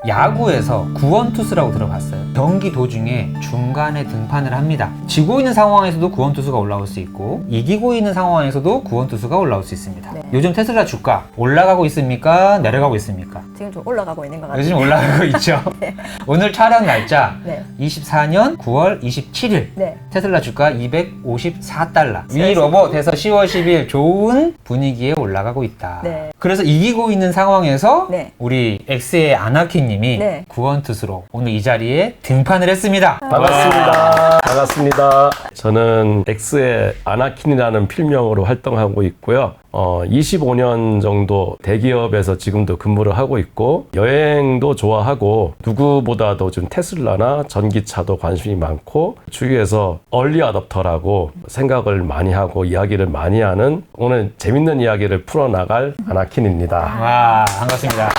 야구에서 구원투수라고 들어봤어요. 경기 도중에 중간에 등판을 합니다. 지고 있는 상황에서도 구원투수가 올라올 수 있고 이기고 있는 상황에서도 구원투수가 올라올 수 있습니다. 네. 요즘 테슬라 주가 올라가고 있습니까? 내려가고 있습니까? 지금 좀 올라가고 있는 것 같아요. 요즘 올라가고 있죠. 네. 오늘 촬영 날짜 네. 24년 9월 27일 네. 테슬라 주가 254달러 위로버 돼서 10월 10일 좋은 분위기에 올라가고 있다. 네. 그래서 이기고 있는 상황에서 네. 우리 엑스의 아나키님이 네. 구원투수로 오늘 이 자리에 등판을 했습니다. 반갑습니다. 반갑습니다. 저는 엑스의 아나킨이라는 필명으로 활동하고 있고요. 25년 정도 대기업에서 지금도 근무를 하고 있고 여행도 좋아하고 누구보다도 좀 테슬라나 전기차도 관심이 많고 주위에서 얼리 어댑터라고 생각을 많이 하고 이야기를 많이 하는 오늘 재밌는 이야기를 풀어나갈 아나킨입니다. 와, 반갑습니다.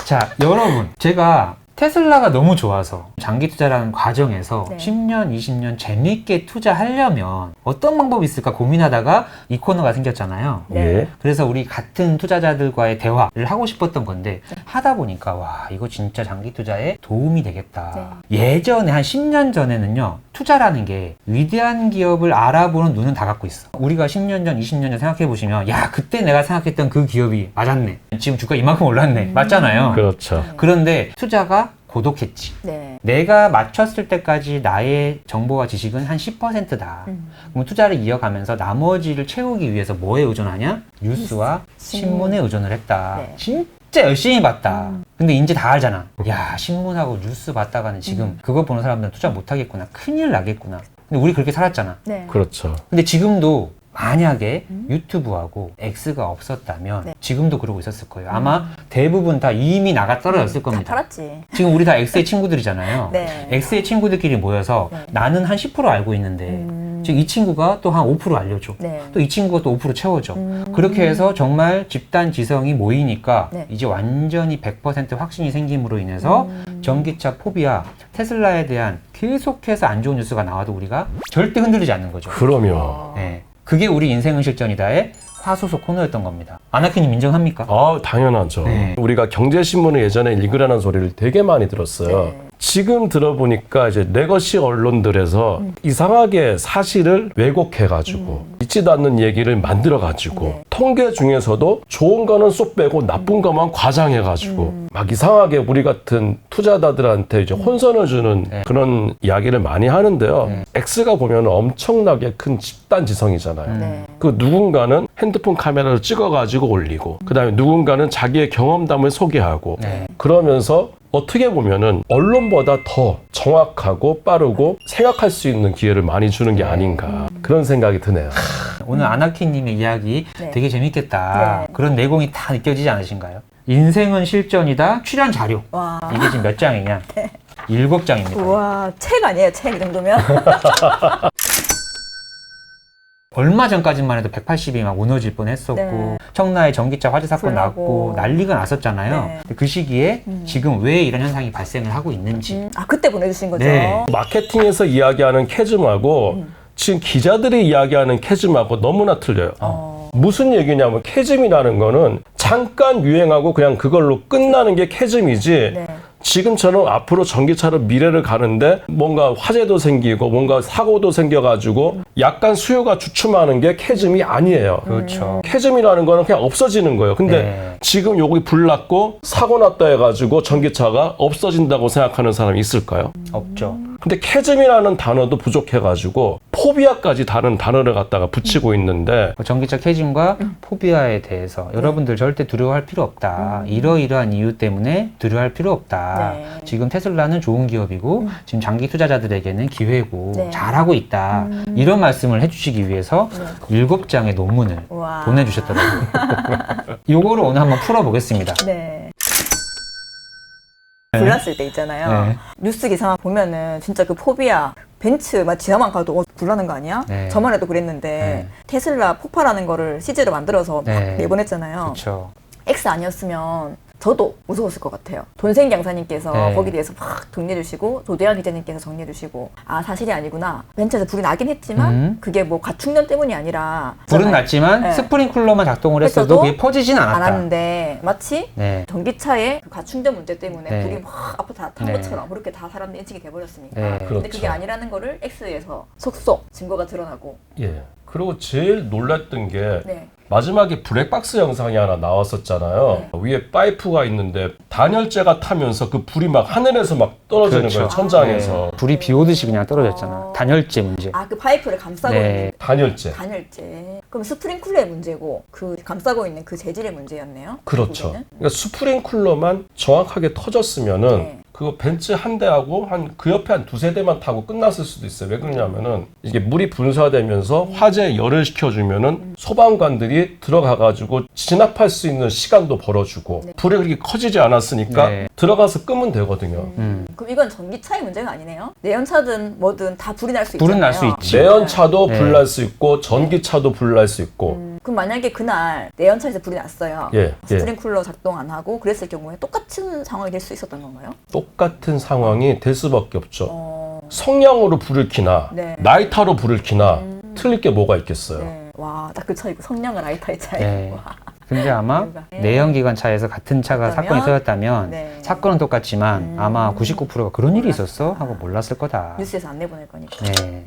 자, 여러분, 제가 테슬라가 너무 좋아서 장기 투자라는 과정에서 네. 10년, 20년 재밌게 투자하려면 어떤 방법이 있을까 고민하다가 이 코너가 생겼잖아요. 네. 예. 그래서 우리 같은 투자자들과의 대화를 하고 싶었던 건데 하다 보니까 와, 이거 진짜 장기 투자에 도움이 되겠다. 예전에 한 10년 전에는요. 투자라는 게 위대한 기업을 알아보는 눈은 다 갖고 있어. 우리가 10년 전, 20년 전 생각해 보시면 야, 그때 내가 생각했던 그 기업이 맞았네. 지금 주가 이만큼 올랐네. 맞잖아요. 그렇죠. 그런데 투자가 고독했지. 네. 내가 맞췄을 때까지 나의 정보와 지식은 한 10%다. 그럼 투자를 이어가면서 나머지를 채우기 위해서 뭐에 의존하냐? 뉴스와 신문에 의존을 했다. 네. 진짜 열심히 봤다. 근데 이제 다 알잖아. 야, 신문하고 뉴스 봤다가는 지금 그거 보는 사람들은 투자 못 하겠구나. 큰일 나겠구나. 근데 우리 그렇게 살았잖아. 네. 그렇죠. 근데 지금도 만약에 유튜브하고 X가 없었다면 네. 지금도 그러고 있었을 거예요. 아마 대부분 다 이미 나가 떨어졌을 다 겁니다. 팔았지. 지금 우리 다 X의 친구들이잖아요. 네. X의 친구들끼리 모여서 네. 나는 한 10% 알고 있는데 지금 이 친구가 또 한 5% 알려줘. 네. 또 이 친구가 또 5% 채워줘. 그렇게 해서 정말 집단 지성이 모이니까 네. 이제 완전히 100% 확신이 생김으로 인해서 전기차 포비아, 테슬라에 대한 계속해서 안 좋은 뉴스가 나와도 우리가 절대 흔들리지 않는 거죠. 그럼요. 네. 그게 우리 인생은 실전이다의 화소속 코너였던 겁니다. 아나키님 인정합니까? 당연하죠. 네. 우리가 경제신문을 예전에 읽으라는 소리를 되게 많이 들었어요. 네. 지금 들어보니까 이제 레거시 언론들에서 이상하게 사실을 왜곡해가지고 있지도 않는 얘기를 만들어가지고 네. 통계 중에서도 좋은 거는 쏙 빼고 나쁜 것만 과장해가지고 막 이상하게 우리 같은 투자자들한테 이제 혼선을 주는 네. 그런 이야기를 많이 하는데요. 네. X가 보면 엄청나게 큰 집단 지성이잖아요. 네. 그 누군가는 핸드폰 카메라를 찍어가지고 올리고 그 다음에 누군가는 자기의 경험담을 소개하고 네. 그러면서 어떻게 보면은 언론보다 더 정확하고 빠르고 생각할 수 있는 기회를 많이 주는 게 아닌가 그런 생각이 드네요. 오늘 아나키님의 이야기 네. 되게 재밌겠다. 네. 그런 내공이 다 느껴지지 않으신가요? 인생은 실전이다. 출연 자료. 와. 이게 지금 몇 장이냐? 7장입니다. 우와, 책 아니에요, 책 이 정도면? 얼마 전까지만 해도 180이 막 무너질 뻔했었고 네. 청라에 전기차 화재 사건 불나고. 났고 난리가 났었잖아요. 네. 근데 그 시기에 지금 왜 이런 현상이 발생을 하고 있는지. 아, 그때 보내주신 거죠? 네. 마케팅에서 이야기하는 캐즘하고 지금 기자들이 이야기하는 캐즘하고 너무나 틀려요. 무슨 얘기냐면 캐즘이라는 거는 잠깐 유행하고 그냥 그걸로 끝나는 게 캐즘이지 네. 지금처럼 앞으로 전기차로 미래를 가는데 뭔가 화재도 생기고 뭔가 사고도 생겨가지고 약간 수요가 주춤하는 게 캐즘이 아니에요. 그렇죠. 캐즘이라는 거는 그냥 없어지는 거예요. 근데 네. 지금 여기 불 났고 사고 났다 해가지고 전기차가 없어진다고 생각하는 사람이 있을까요? 없죠. 근데 캐즘이라는 단어도 부족해가지고 포비아까지 다른 단어를 갖다가 붙이고 있는데 전기차 캐즘과 포비아에 대해서 여러분들 절대 두려워할 필요 없다. 이러이러한 이유 때문에 두려워할 필요 없다. 네. 지금 테슬라는 좋은 기업이고 지금 장기 투자자들에게는 기회고 네. 잘하고 있다. 이런 말씀을 해주시기 위해서 7장의 논문을 우와. 보내주셨더라고요. 요거를 오늘 한번 풀어보겠습니다. 네. 불났을 때 있잖아요. 네. 뉴스 기사만 보면은 진짜 그 포비아 벤츠 막 지하만 가도 불나는 거 아니야? 네. 저만 해도 그랬는데 네. 테슬라 폭파라는 거를 CG로 만들어서 막 네. 내보냈잖아요. 그렇죠. X 아니었으면 저도 무서웠을 것 같아요. 돈생 강사님께서 네. 거기에 대해서 막 정리해주시고 조대현 기자님께서 정리해주시고 아 사실이 아니구나. 벤츠에서 불이 나긴 했지만 그게 뭐 가축년 때문이 아니라 불은 났지만 네. 스프링쿨러만 작동을 했어도 했어도 그게 퍼지진 않았다. 않았는데 마치 네. 전기차의 그 가충전 문제 때문에 네. 불이 막 앞으로 다 탄 네. 것처럼 그렇게 다 사람들이 인식이 돼버렸으니까. 네. 근데 그렇죠. 그게 아니라는 거를 X에서 속속 증거가 드러나고. 예. 그리고 제일 놀랐던 게 네. 마지막에 블랙박스 영상이 하나 나왔었잖아요. 위에 파이프가 있는데 단열재가 타면서 그 불이 막 하늘에서 막 떨어지는 그렇죠. 거예요. 천장에서. 네. 불이 비 오듯이 그냥 떨어졌잖아. 단열재 문제. 아 그 파이프를 감싸고 네. 있는 단열재. 단열재. 그럼 스프링쿨러의 문제고 그 감싸고 있는 그 재질의 문제였네요. 그렇죠. 결국에는? 그러니까 스프링쿨러만 정확하게 터졌으면은 네. 그거 벤츠 한 대하고 한 그 옆에 한 두세 대만 타고 끝났을 수도 있어요. 왜 그러냐면은 이게 물이 분사되면서 화재에 열을 식혀주면은 소방관들이 들어가가지고 진압할 수 있는 시간도 벌어주고 불이 그렇게 커지지 않았으니까 네. 들어가서 끄면 되거든요. 그럼 이건 전기차의 문제가 아니네요. 내연차든 뭐든 다 불이 날 수 있잖아요. 불은 날 수 있지. 내연차도 네. 불 날 수 있고 전기차도 불 날 수 있고 그럼 만약에 그날 내연차에서 불이 났어요. 예, 스프링쿨러 작동 안 하고 그랬을 경우에 똑같은 상황이 될 수 있었던 건가요? 똑같은 상황이 될 수밖에 없죠. 어... 성냥으로 불을 켜나 네. 라이터로 불을 켜나 틀릴 게 뭐가 있겠어요. 네. 와, 딱 그 차이고 성냥과 라이터의 차이. 네. 와. 근데 아마 네. 내연기관차에서 같은 차가 그러면? 사건이 터졌다면 네. 사건은 똑같지만 아마 99%가 그런 일이 있었어? 하고 몰랐을 거다. 뉴스에서 안 내보낼 거니까. 네.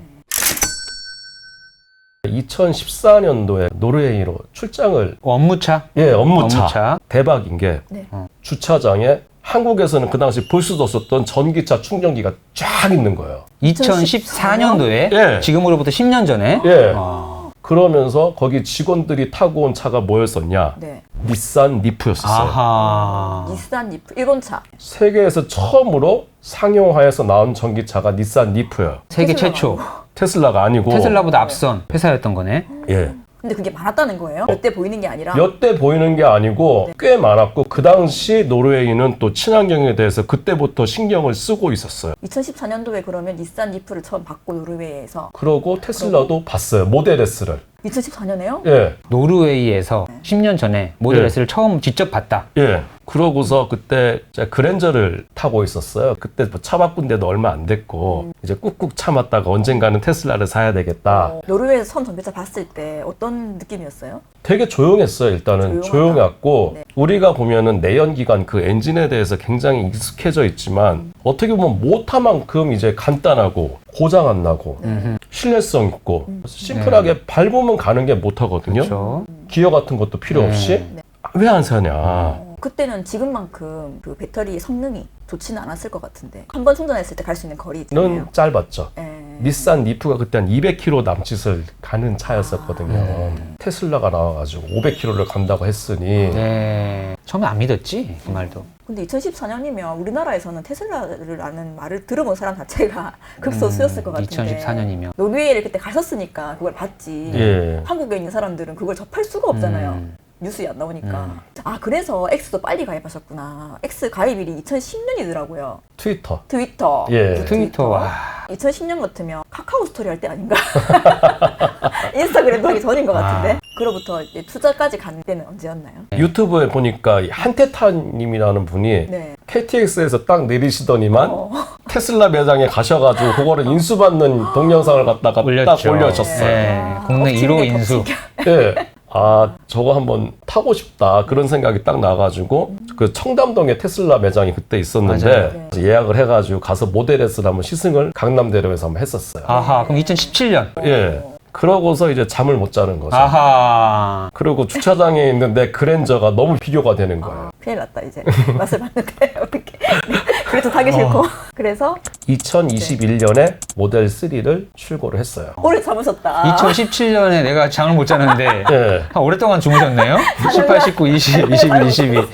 2014년도에 노르웨이로 출장을 업무차? 업무차. 대박인 게 네. 주차장에 한국에서는 그 당시 볼 수도 없었던 전기차 충전기가 쫙 있는 거예요. 2014년도에 예. 지금으로부터 10년 전에 예. 아. 그러면서 거기 직원들이 타고 온 차가 뭐였었냐? 네. 닛산 리프였었어요. 아하. 닛산 리프 일본차. 세계에서 처음으로 상용화해서 나온 전기차가 닛산 리프예요. 세계 테슬라가 최초. 테슬라가 아니고 테슬라보다 앞선 회사였던 거네. 예. 근데 그게 많았다는 거예요? 몇 대 보이는 게 아니라. 몇 대 보이는 게 아니고 꽤 많았고 그 당시 노르웨이는 또 친환경에 대해서 그때부터 신경을 쓰고 있었어요. 2014년도에 그러면 닛산 리프를 처음 받고 노르웨이에서. 그러고 테슬라도 봤어요. 모델 S를. 2014년에요? 예. 노르웨이에서 10년 전에 모델 예. S를 처음 직접 봤다. 예. 그러고서 그때 제가 그랜저를 타고 있었어요. 그때 뭐 차 바꾼 데도 얼마 안 됐고 이제 꾹꾹 참았다가 언젠가는 테슬라를 사야 되겠다. 노르웨이에서 처음 전기차 봤을 때 어떤 느낌이었어요? 되게 조용했어요. 일단은 조용하다. 조용했고 네. 우리가 보면은 내연기관 그 엔진에 대해서 굉장히 익숙해져 있지만 어떻게 보면 모터만큼 이제 간단하고 고장 안 나고 신뢰성 있고 심플하게 밟으면 가는 게 모터거든요. 그렇죠. 기어 같은 것도 필요 없이 네. 왜 안 사냐. 그때는 지금만큼 그 배터리 성능이 좋지는 않았을 것 같은데 한 번 충전했을 때 갈 수 있는 거리 있잖아요. 는 짧았죠. 예. 닛산 리프가 그때 한 200km 남짓을 가는 차였었거든요. 테슬라가 나와가지고 500km를 간다고 했으니 네. 처음에 안 믿었지 그 말도. 근데 2014년이면 우리나라에서는 테슬라라는 말을 들어본 사람 자체가 극소수였을 것 같은데 2014년이면. 노르웨이를 그때 가셨으니까 그걸 봤지. 예. 한국에 있는 사람들은 그걸 접할 수가 없잖아요. 뉴스에 안 나오니까. 아 그래서 X도 빨리 가입하셨구나. X 가입일이 2010년이더라고요. 트위터. 트위터. 예. 그 트위터, 와. 2010년 같으면 카카오 스토리 할 때 아닌가? 인스타그램도 하기 전인 것 같은데. 그로부터 이제 투자까지 간 때는 언제였나요? 유튜브에 보니까 이 한태타님이라는 분이 네. KTX에서 딱 내리시더니만 테슬라 매장에 가셔가지고 그거를 인수받는 동영상을 갖다가 딱 올렸죠. 올려줬어요. 네. 국내 엎친 1호 데 인수. 덮치기. 예. 아, 저거 한번 타고 싶다. 그런 생각이 딱 나가지고, 그 청담동에 테슬라 매장이 그때 있었는데, 예약을 해가지고 가서 모델 S를 한번 시승을 강남대로에서 한번 했었어요. 아하. 그럼 2017년. 예. 그러고서 이제 잠을 못 자는 거죠. 아하. 그리고 주차장에 있는데 그랜저가 너무 비교가 되는 거예요. 큰일 났다 이제. 맛을 봤는데 어떻게. 그래서 타기 싫고. 그래서 2021년에 모델 3를 출고를 했어요. 오래 참으셨다. 2017년에 내가 잠을 못 자는데 예. 한 오랫동안 주무셨네요. 18, 19, 20, 21, 22.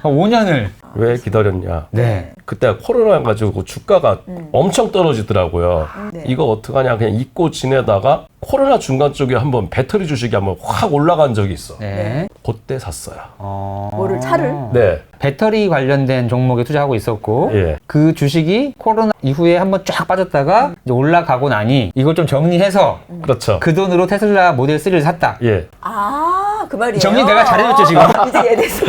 5년을. 왜 기다렸냐? 네. 그때 코로나 가지고 주가가 엄청 떨어지더라고요. 네. 이거 어떡하냐 그냥 잊고 지내다가 코로나 중간 쪽에 한번 배터리 주식이 한번 확 올라간 적이 있어. 네. 그때 샀어요. 뭐를, 차를? 네. 배터리 관련된 종목에 투자하고 있었고 예. 그 주식이 코로나 이후에 한번 쫙 빠졌다가 이제 올라가고 나니 이걸 좀 정리해서 그렇죠. 그 돈으로 테슬라 모델 3를 샀다. 예. 아 그 말이에요. 정리 내가 잘해줬죠, 지금. 이제 이해됐어.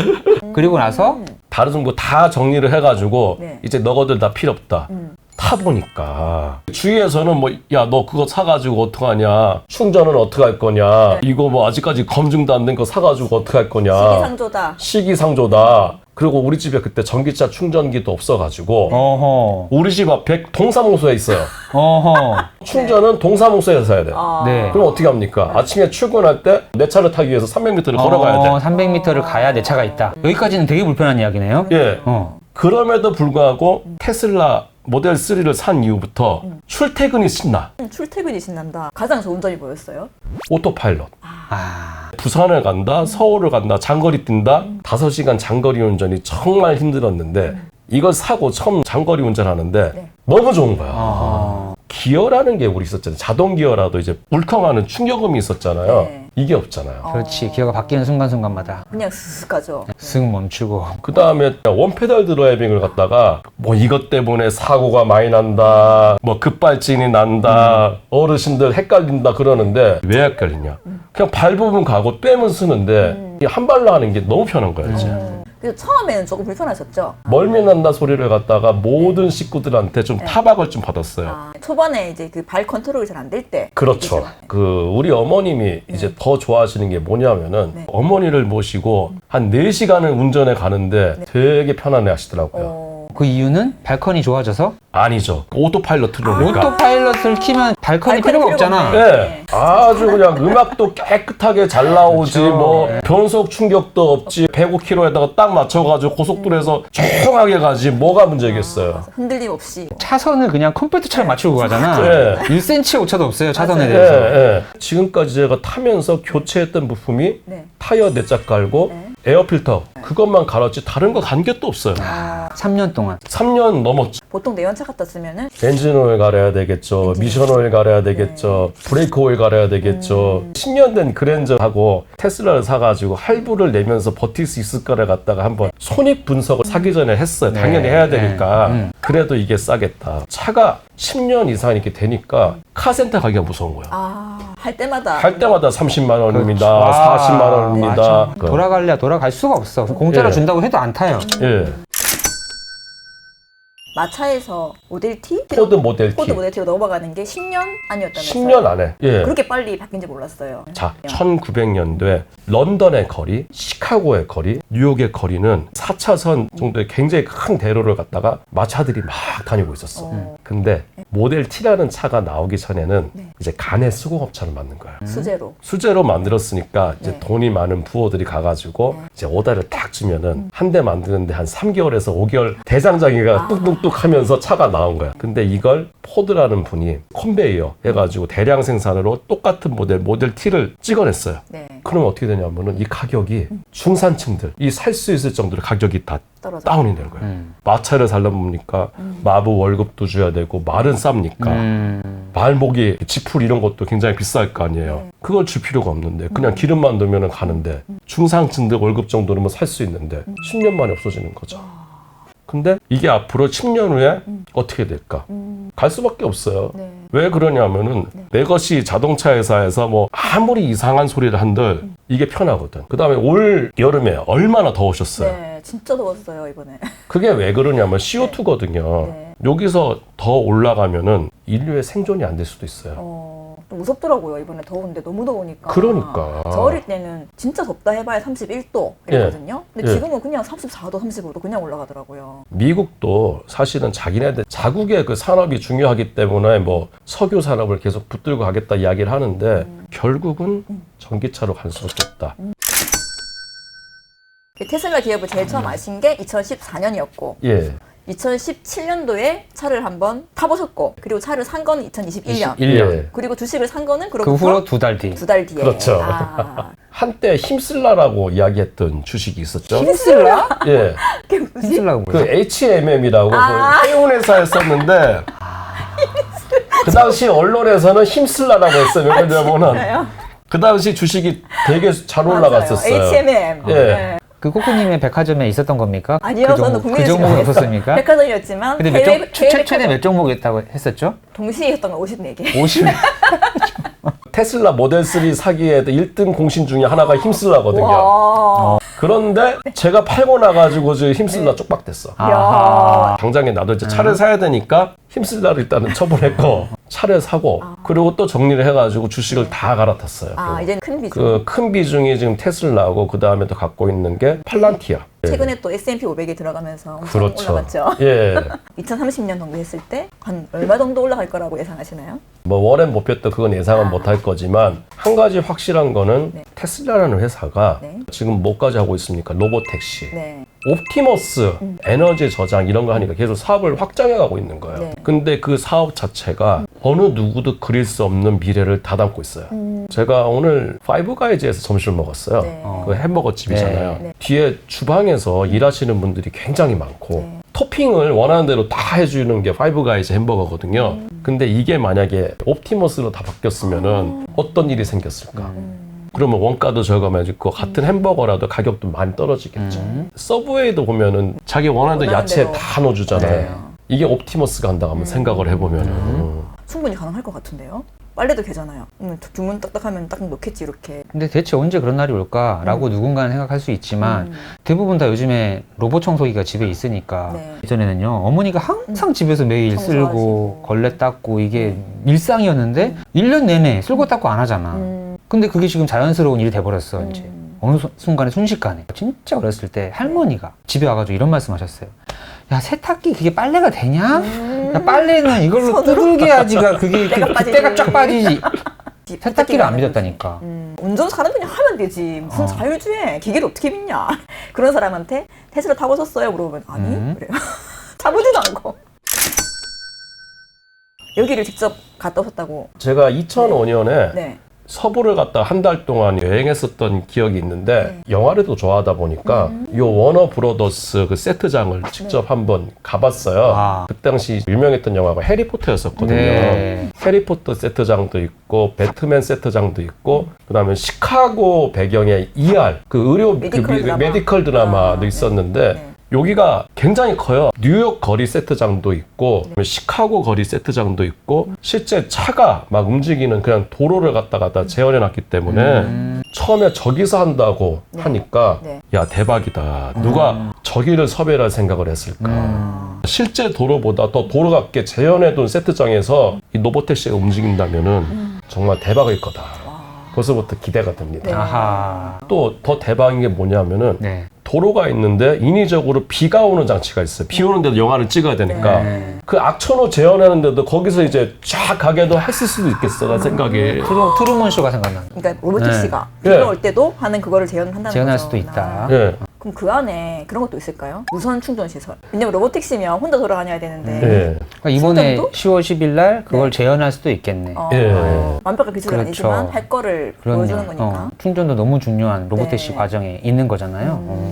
그리고 나서 다른 정보 다 정리를 해가지고 네. 이제 너희들 다 필요 없다. 타보니까 주위에서는 뭐 야 너 그거 사가지고 어떡하냐, 충전은 어떡할 거냐, 이거 뭐 아직까지 검증도 안 된 거 사가지고 어떡할 거냐, 시기상조다. 시기상조다. 그리고 우리 집에 그때 전기차 충전기도 없어가지고 어허. 우리 집 앞에 동사무소에 있어요. 어허. 충전은 동사무소에서 해야 돼. 네. 그럼 어떻게 합니까? 아침에 출근할 때 내 차를 타기 위해서 300m를 걸어가야 돼. 300m를 가야 내 차가 있다. 여기까지는 되게 불편한 이야기네요. 예. 어. 그럼에도 불구하고 테슬라 모델 3를 산 이후부터 출퇴근이 신나. 출퇴근이 신난다. 가장 좋은 점이 뭐였어요? 오토파일럿. 아. 부산을 간다, 서울을 간다, 장거리 뛴다. 5시간 장거리 운전이 정말 힘들었는데 이걸 사고 처음 장거리 운전하는데 네. 너무 좋은 거야. 어허. 기어라는 게 우리 있었잖아요. 자동 기어라도 이제 울컥하는 충격음이 있었잖아요. 네. 이게 없잖아요. 그렇지. 기어가 바뀌는 순간순간마다 그냥 슥 가죠. 쓱 멈추고. 그 다음에 원페달 드라이빙을 갖다가 뭐 이것 때문에 사고가 많이 난다, 뭐 급발진이 난다, 어르신들 헷갈린다 그러는데 왜 헷갈리냐? 그냥 밟으면 가고 빼면 쓰는데 이한 발로 하는 게 너무 편한 거야 이제. 그래서 처음에는 조금 불편하셨죠? 멀미 난다 소리를 갖다가 모든 식구들한테 좀 타박을 좀 받았어요. 아, 초반에 이제 그 발 컨트롤이 잘 안 될 때. 그렇죠. 그 우리 어머님이 이제 더 좋아하시는 게 뭐냐면은 네. 어머니를 모시고 한 4시간을 운전해 가는데 되게 편안해 하시더라고요. 그 이유는 발컨이 좋아져서? 아니죠. 오토파일럿 틀어놓으니까. 오토파일럿을 키면 발컨이 발컨이 필요가 필요가 없잖아. 없네. 네. 아주 그냥 음악도 깨끗하게 잘 나오지, 그렇죠. 뭐 네. 변속 충격도 없지, 105km에다가 딱 맞춰가지고 고속도로에서 조용하게 가지 뭐가 문제겠어요. 흔들림 없이. 차선을 그냥 컴퓨터처럼 맞추고 가잖아. 네. 1cm 오차도 없어요, 차선에 맞아요. 예, 대해서. 예. 지금까지 제가 타면서 교체했던 부품이 네. 타이어 4짝 깔고 네. 에어 필터 그것만 갈았지 다른 거 간 게 또 없어요. 3년 동안. 3년 넘었죠. 보통 내연차 갖다 쓰면은 엔진 오일 갈아야 되겠죠. 미션 오일 갈아야 되겠죠. 브레이크 오일 갈아야 되겠죠. 10년 된 그랜저하고 테슬라를 사가지고 할부를 내면서 버틸 수 있을까를 갖다가 한번 손익 분석을 사기 전에 했어요. 당연히 해야 되니까. 그래도 이게 싸겠다. 차가 10년 이상 이렇게 되니까 카센터 가기가 무서운 거야. 할 때마다. 할 때마다 30만 원입니다. 와. 40만 원입니다. 맞아. 돌아갈래야 돌아갈 수가 없어. 공짜로 예. 준다고 해도 안 타요. 예. 마차에서 모델 T? 포드 모델 T. 포드 모델 T로 넘어가는 게 10년 아니었다면서요? 10년 안에. 예. 그렇게 빨리 바뀐지 몰랐어요. 자, 1900년도에 런던의 거리, 시카고의 거리, 뉴욕의 거리는 4차선 정도의 굉장히 큰 대로를 갖다가 마차들이 막 다니고 있었어. 근데 모델 T라는 차가 나오기 전에는 네. 이제 간의 수공업차를 만든 거야. 수제로. 수제로 만들었으니까 이제 네. 돈이 많은 부호들이 가가지고 이제 오다를 딱 주면은 한 대 만드는데 한 3개월에서 5개월 대장장이가 뚝뚝뚝 하면서 차가 나온 거야. 근데 이걸 포드라는 분이 컨베이어 해가지고 대량 생산으로 똑같은 모델 T를 찍어냈어요. 네. 그럼 어떻게 되냐면은 이 가격이 중산층들 이 살 수 있을 정도로 가격이 다 떨어져. 다운이 되는 거예요. 마차를 살려면 뭡니까? 마부 월급도 줘야 되고 말은 쌉니까? 말목이 지풀 이런 것도 굉장히 비쌀 거 아니에요. 그걸 줄 필요가 없는데 그냥 기름만 넣으면 가는데 중상층들 월급 정도는 살 수 있는데 10년 만에 없어지는 거죠. 근데 이게 앞으로 10년 후에 어떻게 될까? 갈 수밖에 없어요. 네. 왜 그러냐면은 내 것이 자동차 회사에서 뭐 아무리 이상한 소리를 한들 이게 편하거든. 그 다음에 올 여름에 얼마나 더우셨어요. 네, 진짜 더웠어요 이번에. 그게 왜 그러냐면 CO2거든요. 네. 여기서 더 올라가면은 인류의 생존이 안 될 수도 있어요. 좀 무섭더라고요 이번에 더운데 너무 더우니까. 그러니까. 저 어릴 때는 진짜 덥다 해봐야 31도 이랬거든요. 근데 예. 지금은 그냥 34도, 35도 그냥 올라가더라고요. 미국도 사실은 자기네들 자국의 그 산업이 중요하기 때문에 뭐 석유 산업을 계속 붙들고 가겠다 이야기를 하는데 결국은 전기차로 갈 수밖에 없다. 테슬라 기업을 제일 처음 아신 게 2014년이었고 예. 2017년도에 차를 한번 타보셨고 그리고 차를 산 거는 2021년 1년. 예. 그리고 주식을 산 거는 그 그로부터 후로 2달 뒤. 2달 뒤에. 그렇죠. 한때 힘쓸라라고 이야기했던 주식이 있었죠. 힘쓸라? 예. 그게 무슨 힘쓸라고 그 뭐야? HMM이라고 그 해운 회사였었는데 그 당시 언론에서는 힘쓸라라고 했어요. 왜냐면은 그 당시 주식이 되게 잘 올라갔었어요. 맞아요. H&M. 예. 네. 그 코코님의 백화점에 있었던 겁니까? 아니요, 그 저는 종목, 국민의 그 종목은 주식을 없었습니까? 백화점이었지만 근데 최대 몇 종목이었다고 했었죠? 동시에 했던 거 54개. 50. 테슬라 모델 3 사기에 1등 공신 중에 하나가 힘쓸라거든요. 와. 그런데 제가 팔고 나가지고 지금 힘쓸라 쪽박됐어. 야. 당장에 나도 이제 차를 사야 되니까 힘쓸라를 일단은 처분했고 차를 사고 그리고 또 정리를 해가지고 주식을 다 갈아탔어요. 아, 이제는 큰 비중. 그 큰 비중이 지금 테슬라고 그 다음에 또 갖고 있는 게 팔란티아. 최근에 또 S&P 500이 들어가면서 엄청 그렇죠. 올라갔죠. 예. 2030년 정도 했을 때 한 얼마 정도 올라갈 거라고 예상하시나요? 뭐 워렌 버핏도 그건 예상은 못할 거지만 한 가지 확실한 거는 네. 테슬라라는 회사가 네. 지금 뭐까지 하고 있습니까? 로보택시. 네. 옵티머스, 에너지 저장 이런 거 하니까 계속 사업을 확장해 가고 있는 거예요. 네. 근데 그 사업 자체가 어느 누구도 그릴 수 없는 미래를 다 담고 있어요. 제가 오늘 파이브가이즈에서 점심을 먹었어요. 네. 그 햄버거 집이잖아요. 네. 뒤에 주방에서 일하시는 분들이 굉장히 많고 네. 토핑을 원하는 대로 다 해주는 게 파이브가이즈 햄버거거든요. 근데 이게 만약에 옵티머스로 다 바뀌었으면은 어떤 일이 생겼을까? 그러면 원가도 저렴해지고 같은 햄버거라도 가격도 많이 떨어지겠죠. 서브웨이도 보면은 자기 원하는 대로 원하는 야채 대로. 다 넣어주잖아요. 네. 이게 옵티머스가 한다고 한번 생각을 해보면은 충분히 가능할 것 같은데요. 빨래도 되잖아요. 주문 딱딱하면 딱 넣겠지 이렇게. 근데 대체 언제 그런 날이 올까라고 누군가는 생각할 수 있지만 대부분 다 요즘에 로봇 청소기가 집에 있으니까 네. 예전에는요 어머니가 항상 집에서 매일 청소하시고. 쓸고 걸레 닦고 이게 일상이었는데 1년 내내 쓸고 닦고 안 하잖아. 근데 그게 지금 자연스러운 일이 돼버렸어 이제. 어느 순간에 순식간에 진짜 어렸을 때 할머니가 집에 와가지고 이런 말씀 하셨어요. 야 세탁기 그게 빨래가 되냐? 야, 빨래는 이걸로 손으로? 두들게 하지가 그게 때가 빠지지. 때가 쫙 빠지지. 세탁기를 안 믿었다니까. 운전 사람들이 하면 되지. 무슨 자율주행 기계를 어떻게 믿냐. 그런 사람한테 테슬라 타보셨어요? 물어보면 아니 그래요. 타보지도 않고. 여기를 직접 갔다 오셨다고. 제가 2005년에 네. 서부를 갔다 한 달 동안 여행했었던 기억이 있는데 영화를 또 좋아하다 보니까 요 워너 브로더스 그 세트장을 직접 한번 가봤어요. 아. 그 당시 유명했던 영화가 해리포터였었거든요. 네. 해리포터 세트장도 있고 배트맨 세트장도 있고 그다음에 시카고 배경의 ER 그 의료 메디컬 드라마. 메디컬 드라마도 네. 있었는데 네. 여기가 굉장히 커요. 뉴욕 거리 세트장도 있고 시카고 거리 세트장도 있고 실제 차가 막 움직이는 그냥 도로를 갖다 재현해 놨기 때문에 처음에 저기서 한다고 하니까 네. 야 대박이다. 누가 저기를 섭외할 생각을 했을까. 실제 도로보다 더 도로 같게 재현해둔 세트장에서 이 로보택시가 움직인다면은 정말 대박일 거다. 벌써부터 기대가 됩니다. 네. 아하. 또 더 대박인 게 뭐냐면은 네. 도로가 있는데 인위적으로 비가 오는 장치가 있어요. 비 오는데도 영화를 찍어야 되니까 네. 그 악천후 재현하는데도 거기서 이제 쫙 가게도 했을 수도 있겠어라는 생각이 트루먼 쇼가 생각나. 그러니까 로보택시가 네. 비가 올 때도 하는 그거를 재현한다는 재현할 거죠. 수도 있다. 예. 그럼 그 안에 그런 것도 있을까요? 무선 충전 시설. 왜냐면 로보택시면 혼자 돌아다녀야 되는데. 예. 그러니까 이번에 충전도? 10월 10일 날 그걸 재현할 수도 있겠네. 예. 완벽한 기술은 그렇죠. 아니지만 할 거를 그럼요. 보여주는 거니까. 충전도 너무 중요한 로보택시 네. 과정에 있는 거잖아요.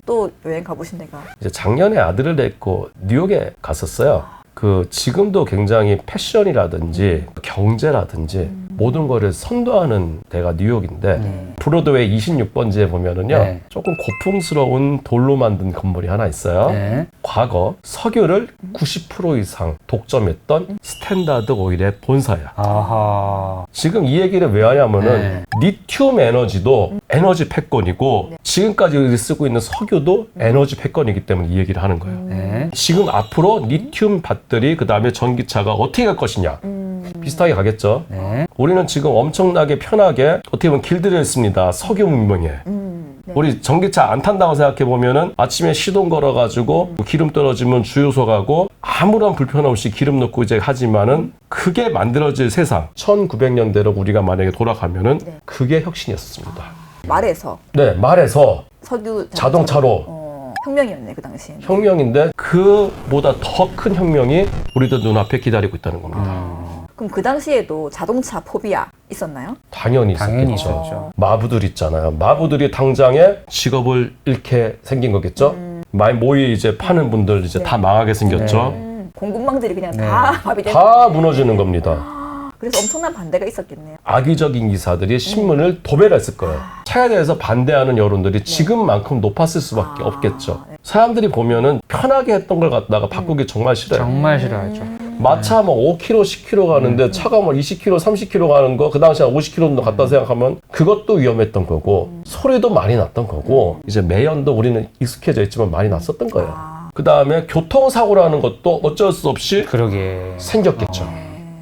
또 여행 가보신 데가. 이제 작년에 아들을 데리고 뉴욕에 갔었어요. 그 지금도 굉장히 패션이라든지 경제라든지 모든 거를 선도하는 데가 뉴욕인데 브로드웨이 26번지에 보면은요 네. 조금 고풍스러운 돌로 만든 건물이 하나 있어요. 네. 과거 석유를 90% 이상 독점했던 스탠다드 오일의 본사야. 아하. 지금 이 얘기를 왜 하냐면은 네. 리튬 에너지도 에너지 패권이고 지금까지 우리 쓰고 있는 석유도 에너지 패권이기 때문에 이 얘기를 하는 거예요. 네. 지금 앞으로 리튬 배터리 그 다음에 전기차가 어떻게 갈 것이냐 비슷하게 가겠죠. 네. 우리는 지금 엄청나게 편하게 어떻게 보면 길들여 있습니다. 석유 문명에. 네. 우리 전기차 안 탄다고 생각해 보면은 아침에 시동 걸어가지고 기름 떨어지면 주유소 가고 아무런 불편 없이 기름 넣고 이제 하지만은 그게 만들어질 세상 1900년대로 우리가 만약에 돌아가면은 네. 그게 혁신이었습니다. 말에서 네, 말해서 석유 자동차로 혁명이었네 그 당시에. 혁명인데 그보다 더 큰 혁명이 우리들 눈앞에 기다리고 있다는 겁니다. 그럼 그 당시에도 자동차 포비아 있었나요? 당연히 당연히 있었겠죠. 있었죠. 마부들 있잖아요. 마부들이 당장에 직업을 잃게 생긴 거겠죠. 모이 이제 파는 분들 이제 다 망하게 생겼죠. 공급망들이 그냥 네. 다 밥이 되는. 다 무너지는 겁니다. 그래서 엄청난 반대가 있었겠네요. 악의적인 기사들이 신문을 도배했을 거예요. 차에 대해서 반대하는 여론들이 지금만큼 높았을 수밖에 없겠죠. 사람들이 보면은 편하게 했던 걸 갖다가 바꾸기 정말 싫어요. 정말 싫어하죠. 마차 뭐 5km, 10km 가는데 차가 뭐 20km, 30km 가는 거 그 당시에 50km 정도 갔다 생각하면 그것도 위험했던 거고 소리도 많이 났던 거고 이제 매연도 우리는 익숙해져 있지만 많이 났었던 거예요. 그 다음에 교통사고라는 것도 어쩔 수 없이 그러게. 생겼겠죠.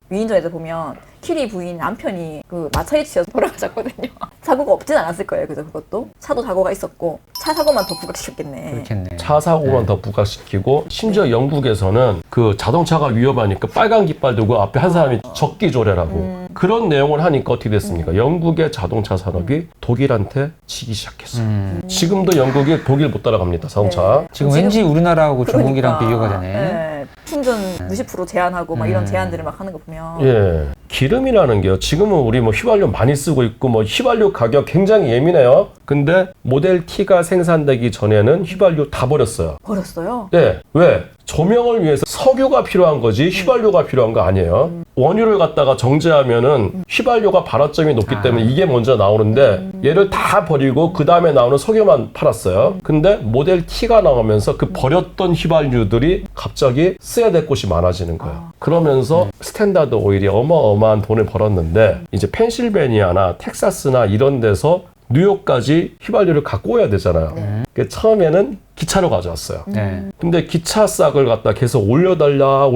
위인전에서 보면 키리 부인 남편이 그 마차에 치여서 돌아가셨거든요. 사고가 없진 않았을 거예요. 그죠? 그것도 차도 사고가 있었고 차 사고만 더 부각시켰겠네. 그렇겠네. 차 사고만 더 부각시키고 심지어 영국에서는 그 자동차가 위험하니까 빨간 깃발 들고 앞에 한 사람이 적기조례라고 그런 내용을 하니까 어떻게 됐습니까? 영국의 자동차 산업이 독일한테 지기 시작했어요. 지금도 영국이 독일 못 따라갑니다. 자동차. 네. 지금 왠지 우리나라하고 중국이랑 비교가 되네. 네. 충전 90% 제한하고 막 이런 제한들을 막 하는 거 보면 예. 기름이라는 게요. 지금은 우리 뭐 휘발유 많이 쓰고 있고 뭐 휘발유 가격 굉장히 예민해요. 근데 모델 T가 생산되기 전에는 휘발유 다 버렸어요. 버렸어요. 예. 왜? 조명을 위해서 석유가 필요한 거지 휘발유가 필요한 거 아니에요. 원유를 갖다가 정제하면은 휘발유가 발화점이 높기 때문에 이게 먼저 나오는데 얘를 다 버리고 그 다음에 나오는 석유만 팔았어요. 근데 모델 T가 나오면서 그 버렸던 휘발유들이 갑자기 써야 될 곳이 많아지는 거예요. 그러면서 스탠다드 오일이 어마어마한 돈을 벌었는데 이제 펜실베니아나 텍사스나 이런 데서 뉴욕까지 휘발유를 갖고 오야 되잖아요. 그러니까 처음에는 기차로 가져왔어요. 네. 근데 기차 싹을 갖다 계속 올려달라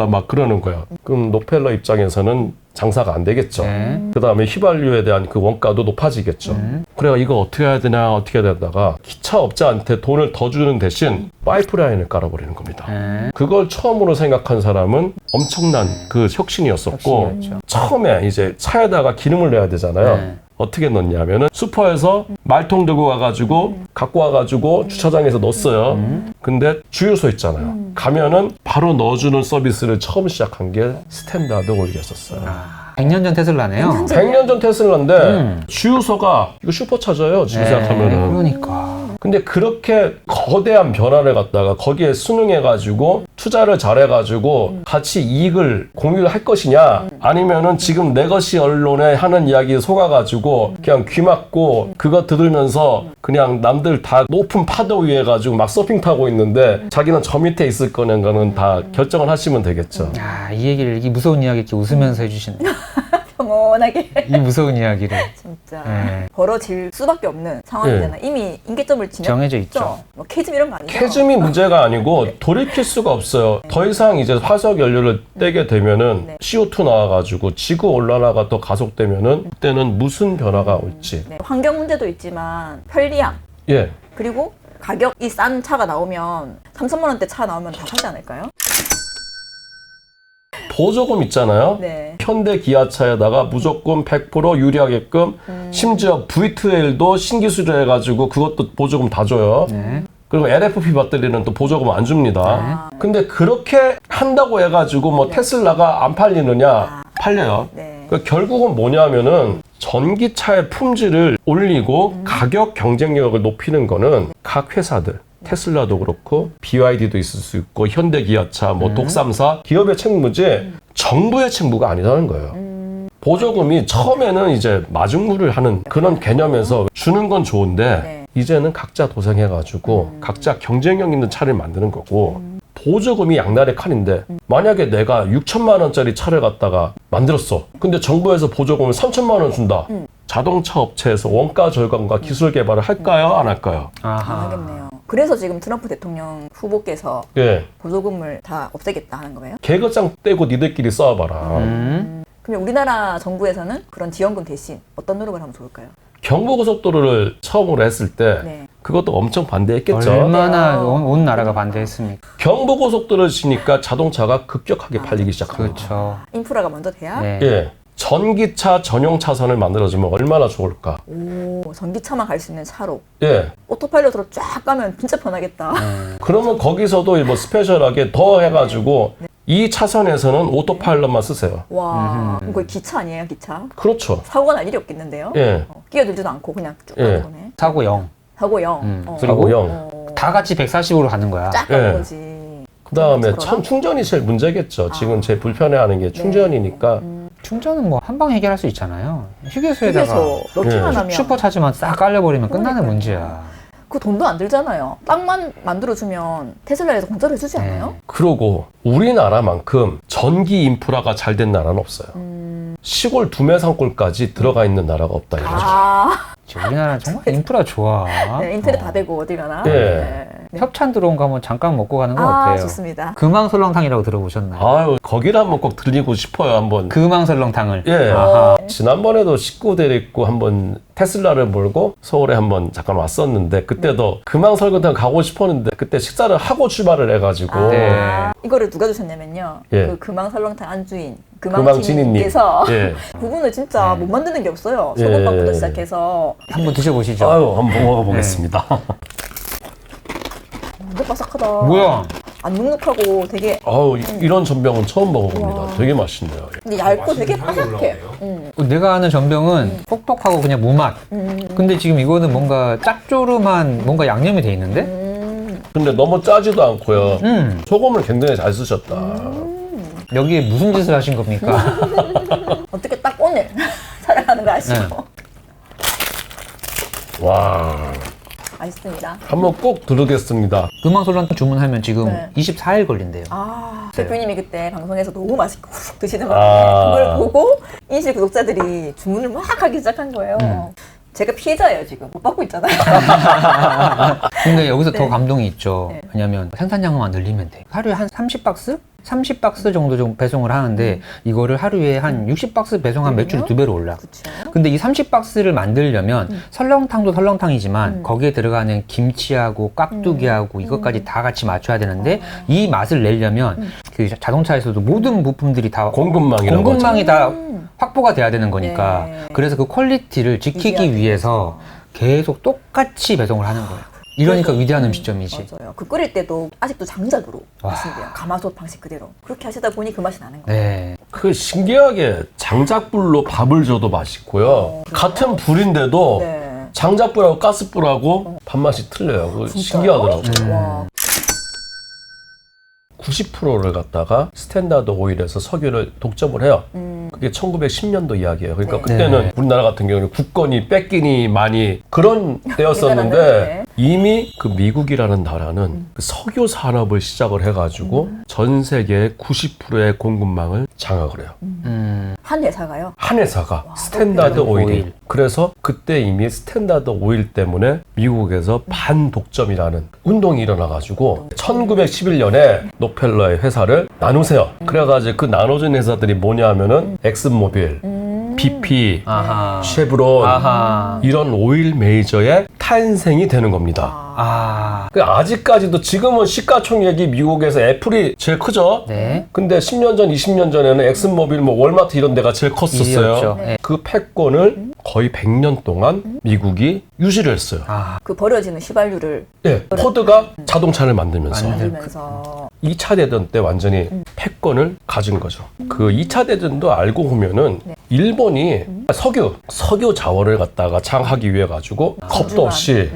막 그러는 거예요. 그럼 록펠러 입장에서는 장사가 안 되겠죠. 네. 그 다음에 휘발유에 대한 그 원가도 높아지겠죠. 그래가 이거 어떻게 해야 되다가 기차업자한테 돈을 더 주는 대신 파이프라인을 깔아버리는 겁니다. 네. 그걸 처음으로 생각한 사람은 엄청난 그 혁신이었었고 혁신이었죠. 처음에 이제 차에다가 기름을 내야 되잖아요. 네. 어떻게 넣냐면은 슈퍼에서 말통 들고 와가지고 갖고 와가지고 주차장에서 넣었어요. 근데 주유소 있잖아요. 가면은 바로 넣어주는 서비스를 처음 시작한 게 스탠다드 오일이었었어요. 100년 전 테슬라네요. 100년 전 테슬라인데 주유소가 이거 슈퍼차저예요. 지금 생각하면은. 그러니까. 근데 그렇게 거대한 변화를 갖다가 거기에 순응해가지고 투자를 잘해가지고 같이 이익을 공유를 할 것이냐 아니면은 지금 레거시 언론에 하는 이야기에 속아가지고 그냥 귀 막고 그거 들으면서 그냥 남들 다 높은 파도 위에 가지고 막 서핑 타고 있는데 자기는 저 밑에 있을 거는 다 결정을 하시면 되겠죠. 야, 이 얘기를 이 무서운 이야기 이렇게 웃으면서 해주시네. 평온하게 이 무서운 이야기를. 진짜 네. 벌어질 수밖에 없는 상황이잖아요. 이미 임계점을 정해져 있죠. 뭐 캐즘 이런 거 아니죠? 캐즘이 문제가 아니고 돌이킬 수가 없어요. 더 이상 이제 화석 연료를 떼게 되면은 CO2 나와가지고 지구 온난화가 더 가속되면은 그때는 무슨 변화가 올지. 네. 환경 문제도 있지만 편리함 예. 그리고 가격이 싼 차가 나오면 3,000만 원대 차 나오면 다 사지 않을까요? 보조금 있잖아요. 네. 현대 기아차에다가 무조건 100% 유리하게끔 심지어 V2L도 신기술을 해가지고 그것도 보조금 다 줘요. 네. 그리고 LFP 배터리는 또 보조금 안 줍니다. 근데 그렇게 한다고 해가지고 뭐 테슬라가 안 팔리느냐? 팔려요. 네. 그러니까 결국은 뭐냐면은 전기차의 품질을 올리고 가격 경쟁력을 높이는 거는 각 회사들 테슬라도 그렇고 BYD도 있을 수 있고 현대기아차, 뭐 독삼사 기업의 책무지 정부의 책무가 아니라는 거예요. 보조금이 처음에는 이제 마중물을 하는 그런 개념에서 주는 건 좋은데 네. 이제는 각자 도생해가지고 각자 경쟁력 있는 차를 만드는 거고 보조금이 양날의 칼인데 만약에 내가 6천만 원짜리 차를 갖다가 만들었어. 근데 정부에서 보조금을 3천만 원 준다. 자동차 업체에서 원가 절감과 기술 개발을 할까요? 안 할까요? 안 아하. 하겠네요. 그래서 지금 트럼프 대통령 후보께서 예. 보조금을 다 없애겠다 하는 거예요? 개거장 떼고 니들끼리 싸워봐라. 그럼 우리나라 정부에서는 그런 지원금 대신 어떤 노력을 하면 좋을까요? 경부고속도로를 처음으로 했을 때 네. 그것도 엄청 반대했겠죠. 얼마나 네. 온 나라가 반대했습니까? 경부고속도로를 치니까 자동차가 급격하게 팔리기 시작합니다. 그렇죠. 인프라가 먼저 돼야? 네. 예. 전기차 전용 차선을 만들어주면 얼마나 좋을까. 오, 전기차만 갈 수 있는 차로. 예. 오토파일럿으로 쫙 가면 진짜 편하겠다. 그러면 거기서도 뭐 스페셜하게 더 해가지고 이 차선에서는 오토파일럿만 쓰세요. 와, 그럼 거의 기차 아니에요, 기차? 그렇죠. 사고가 날 일이 없겠는데요? 예. 끼어들지도 않고 그냥 쭉 예. 가는 거네. 사고 0. 사고 0. 그리고 사고 0. 다 같이 140으로 가는 거야. 쫙 가는 예. 거지. 그 다음에 그러나? 충전이 제일 문제겠죠. 지금 제일 불편해하는 게 충전이니까. 충전은 뭐 한 방 해결할 수 있잖아요. 휴게소에다가 휴게소 넣기만 예. 하면. 슈퍼차지만 싹 깔려버리면 끝나는 그러니까요. 문제야. 그 돈도 안 들잖아요. 땅만 만들어주면 테슬라에서 공짜로 해주지 네. 않아요? 그러고 우리나라만큼 전기 인프라가 잘 된 나라는 없어요. 시골 두메산골까지 들어가 있는 나라가 없다 이거죠. 지금 우리나라 정말 인프라 좋아. 네, 인터넷 다 되고 어디 가나. 네. 협찬 들어온 거 한번 잠깐 먹고 가는 건 어때요? 좋습니다. 금왕설렁탕이라고 들어보셨나요? 아유, 거기를 한번 꼭 들리고 싶어요, 한번. 금왕설렁탕을. 예. 아하. 지난번에도 식구 데리고 한번 테슬라를 몰고 서울에 한번 잠깐 왔었는데 그때도 금왕설렁탕 가고 싶었는데 그때 식사를 하고 출발을 해가지고 네. 이거를 누가 주셨냐면요. 예. 그 금왕설렁탕 안주인 금왕진이님. 금왕진님께서 예. 그분은 진짜 네. 못 만드는 게 없어요. 예. 소금밥부터 시작해서 한번 드셔보시죠. 아유, 한번 먹어보겠습니다. 완전 바삭하다. 뭐야? 안 눅눅하고 되게 아우, 이런 전병은 처음 먹어봅니다. 와. 되게 맛있네요. 근데 얇고 되게 바삭해. 내가 아는 전병은 톡톡하고 그냥 무맛. 근데 지금 이거는 뭔가 짭조름한 뭔가 양념이 돼 있는데? 근데 너무 짜지도 않고요. 소금을 굉장히 잘 쓰셨다. 여기에 무슨 짓을 하신 겁니까? 어떻게 딱 오늘 살아가는 거 아시고 와, 맛있습니다. 한번 꼭 들으겠습니다. 금왕설렁탕 주문하면 지금 네. 24일 걸린대요. 대표님이 그때 방송에서 너무 맛있게 훅 드시는 아. 바람에 그걸 보고 인실 구독자들이 주문을 막 하기 시작한 거예요. 제가 피해자예요 지금. 못 받고 있잖아요. 근데 여기서 더 네. 감동이 있죠. 네. 왜냐면 생산량만 늘리면 돼. 하루에 한 30박스? 30박스 정도 좀 배송을 하는데 이거를 하루에 한 60박스 배송한 매출이 그럼요? 2배로 올라. 그쵸. 근데 이 30박스를 만들려면 설렁탕도 설렁탕이지만 거기에 들어가는 김치하고 깍두기하고 이것까지 다 같이 맞춰야 되는데 이 맛을 내려면 그 자동차에서도 모든 부품들이 다 공급망이라고 공급망이 다 확보가 돼야 되는 거니까 네. 그래서 그 퀄리티를 지키기 유지하기 위해서 계속 똑같이 배송을 하는 거예요. 이러니까 위대한 음식점이지. 맞아요. 그 끓일 때도 아직도 장작으로 와. 하신대요. 가마솥 방식 그대로. 그렇게 하시다 보니 그 맛이 나는 거예요. 네. 그 신기하게 장작불로 밥을 줘도 맛있고요. 같은 불인데도 네. 장작불하고 가스불하고 밥맛이 틀려요. 그거 진짜요? 신기하더라고요. 와. 90%를 갖다가 스탠다드 오일에서 석유를 독점을 해요. 그게 1910년도 이야기예요. 그러니까 네. 그때는 네. 우리나라 같은 경우는 국건이 뺏기니 많이 그런 때였었는데 우리나라는, 이미 그 미국이라는 나라는 그 석유 산업을 시작을 해가지고 전 세계 90%의 공급망을 장악을 해요. 한 회사가요? 한 회사가 스탠다드 오일. 오일이. 그래서 그때 이미 스탠다드 오일 때문에 미국에서 반독점이라는 운동이 일어나가지고 1911년에 록펠러의 회사를 나누세요. 그래가지고 그 나눠진 회사들이 뭐냐면은 엑슨모빌, BP, 아하. 쉐브론 아하. 이런 오일 메이저의 탄생이 되는 겁니다. 아. 그 아직까지도 지금은 시가총액이 미국에서 애플이 제일 크죠? 네. 근데 10년 전, 20년 전에는 엑슨모빌, 뭐 월마트 이런 데가 제일 컸었어요. 일이었죠. 네. 그 패권을 거의 100년 동안 미국이 유지를 했어요. 아. 그 버려지는 휘발유를 예, 포드가 자동차를 만들면서 만들면서 2차 대전 때 완전히 패권을 가진 거죠. 그 2차 대전도 알고 보면은 일본이 석유 자원을 갖다가 장하기 위해 가지고 겁도 없이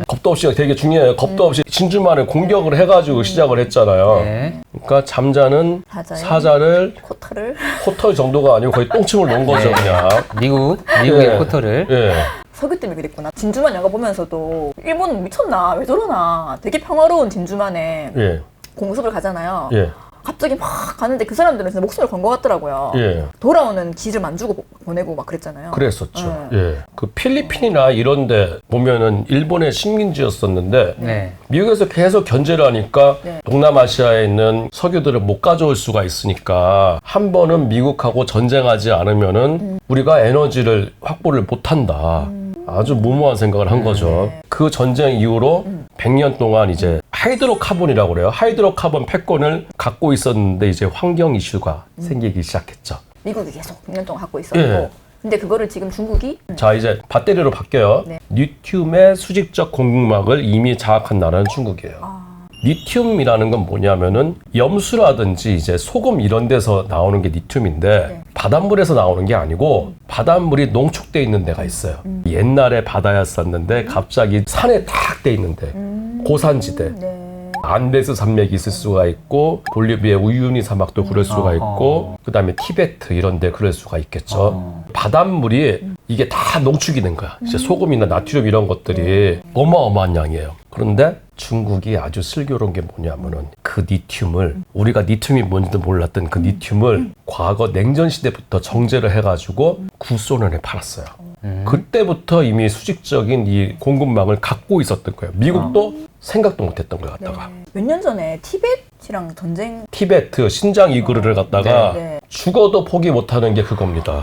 되게 중요해요. 겁도 없이 진주만을 공격을 해가지고 시작을 했잖아요. 네. 그러니까 잠자는 사자를 코타를 코털 정도가 아니고 거의 똥침을 놓은 거죠, 그냥. 미국의 예. 포터를. 예. 석유 때문에 그랬구나. 진주만 영화 보면서도 일본은 미쳤나 왜 저러나 되게 평화로운 진주만에 예. 공습을 가잖아요. 예. 갑자기 막 가는데 그 사람들은 진짜 목숨을 건 것 같더라고요. 예. 돌아오는 기름 안 주고 보내고 막 그랬잖아요. 그랬었죠. 예. 그 필리핀이나 이런 데 보면은 일본의 식민지였었는데 네. 미국에서 계속 견제를 하니까 네. 동남아시아에 있는 석유들을 못 가져올 수가 있으니까 한 번은 미국하고 전쟁하지 않으면은 우리가 에너지를 확보를 못 한다. 아주 무모한 생각을 한 거죠. 그 전쟁 이후로 100년 동안 이제 하이드로카본이라고 그래요. 하이드로카본 패권을 갖고 있었는데 이제 환경 이슈가 생기기 시작했죠. 미국이 계속 6년 동안 갖고 있었고 예. 근데 그거를 지금 중국이 자, 이제 배터리로 바뀌어요. 네. 리튬의 수직적 공급망을 이미 장악한 나라는 중국이에요. 리튬이라는 건 뭐냐면은 염수라든지 이제 소금 이런 데서 나오는 게 리튬인데 네. 바닷물에서 나오는 게 아니고 바닷물이 농축돼 있는 데가 있어요. 옛날에 바다였었는데 갑자기 산에 탁 돼 있는데 고산지대. 네. 안데스 산맥이 있을 수가 있고 볼리비아 우유니 사막도 그럴 수가 있고 그다음에 티베트 이런 데 그럴 수가 있겠죠. 바닷물이 이게 다 농축이 된 거야. 이제 소금이나 나트륨 이런 것들이 어마어마한 양이에요. 그런데 중국이 아주 슬기로운 게 뭐냐면은 그 리튬을 우리가 리튬이 뭔지도 몰랐던 그 리튬을 과거 냉전 시대부터 정제를 해가지고 구소련에 팔았어요. 그때부터 이미 수직적인 이 공급망을 갖고 있었던 거예요. 미국도 생각도 못했던 걸 갖다가. 몇 년 전에 티벳이랑 전쟁 티베트 신장 이그르를 갖다가 네. 죽어도 포기 못하는 게 그겁니다.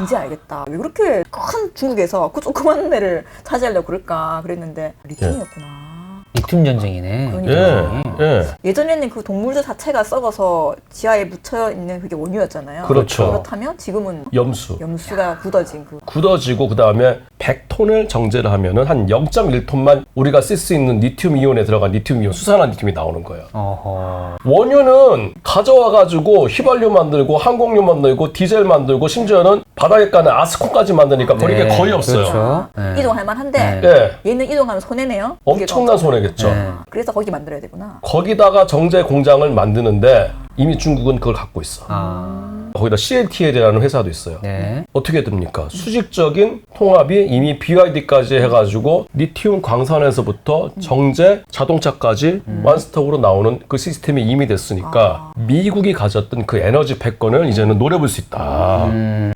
이제 알겠다. 왜 그렇게 큰 중국에서 그 조그만 데를 차지하려고 그럴까 그랬는데 리튬이었구나. 리튬 전쟁이네. 그러니까. 예. 예전에는 그 동물들 자체가 썩어서 지하에 묻혀 있는 그게 원유였잖아요. 그렇죠. 그렇다면 지금은 염수. 염수가 굳어진 그 굳어지고 그다음에 100톤을 정제를 하면은 한 0.1톤만 우리가 쓸 수 있는 리튬 이온에 들어간 리튬 이온 수산화 리튬이 나오는 거예요. 어허. 원유는 가져와 가지고 휘발유 만들고 항공유 만들고 디젤 만들고 심지어는 바닥에 까는 아스콘까지 만드니까 버리게 네, 거의 없어요. 그렇죠. 네. 이동할 만한데 예. 얘는 이동하면 손해네요. 엄청난 손해겠죠. 네. 그래서 거기 만들어야 되구나. 거기다가 정제 공장을 만드는데 이미 중국은 그걸 갖고 있어. 아, 거기다 CATL이라는 회사도 있어요. 네. 어떻게 됩니까? 수직적인 통합이 이미 BYD까지 해가지고 리튬 광산에서부터 정제, 자동차까지 완스톱으로 나오는 그 시스템이 이미 됐으니까 미국이 가졌던 그 에너지 패권을 이제는 노려볼 수 있다.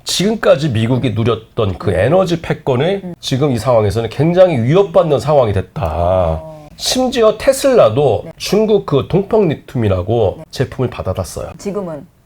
지금까지 미국이 누렸던 그 에너지 패권을 지금 이 상황에서는 굉장히 위협받는 상황이 됐다. 심지어 테슬라도 중국 그 동펑 리튬이라고 제품을 받아놨어요.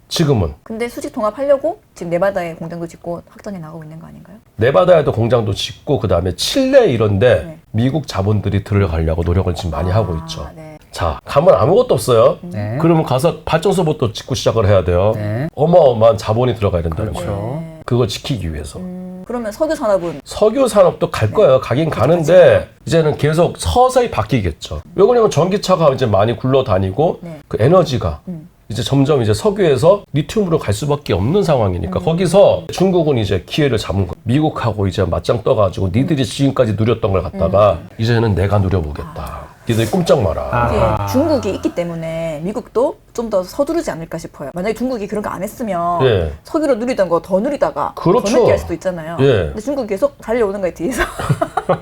지금은 근데 수직 통합하려고 지금 네바다에 공장도 짓고 확장해 나가고 있는 거 아닌가요? 네바다에도 공장도 짓고 그 다음에 칠레 이런데 네. 미국 자본들이 들어가려고 노력을 지금 많이 하고 있죠. 네. 자, 가면 아무것도 없어요. 네. 그러면 가서 발전소부터 짓고 시작을 해야 돼요. 네. 어마어마한 자본이 들어가야 된다는 그렇죠. 거예요. 네. 그걸 지키기 위해서. 그러면 석유 산업은 석유 산업도 갈 거예요. 가긴 가는데 이제는 계속 서서히 바뀌겠죠. 왜 그러냐면 전기차가 이제 많이 굴러다니고 네. 그 에너지가 이제 점점 이제 석유에서 리튬으로 갈 수밖에 없는 상황이니까 거기서 중국은 이제 기회를 잡은 거. 미국하고 이제 맞짱 떠가지고 니들이 지금까지 누렸던 걸 갖다가 이제는 내가 누려보겠다. 니들이 꼼짝 마라. 이게 중국이 있기 때문에 미국도 좀 더 서두르지 않을까 싶어요. 만약에 중국이 그런 거 안 했으면 예. 석유로 누리던 거 더 누리다가 그렇죠. 더 늦게 할 수도 있잖아요. 예. 근데 중국이 계속 달려오는 거에 뒤에서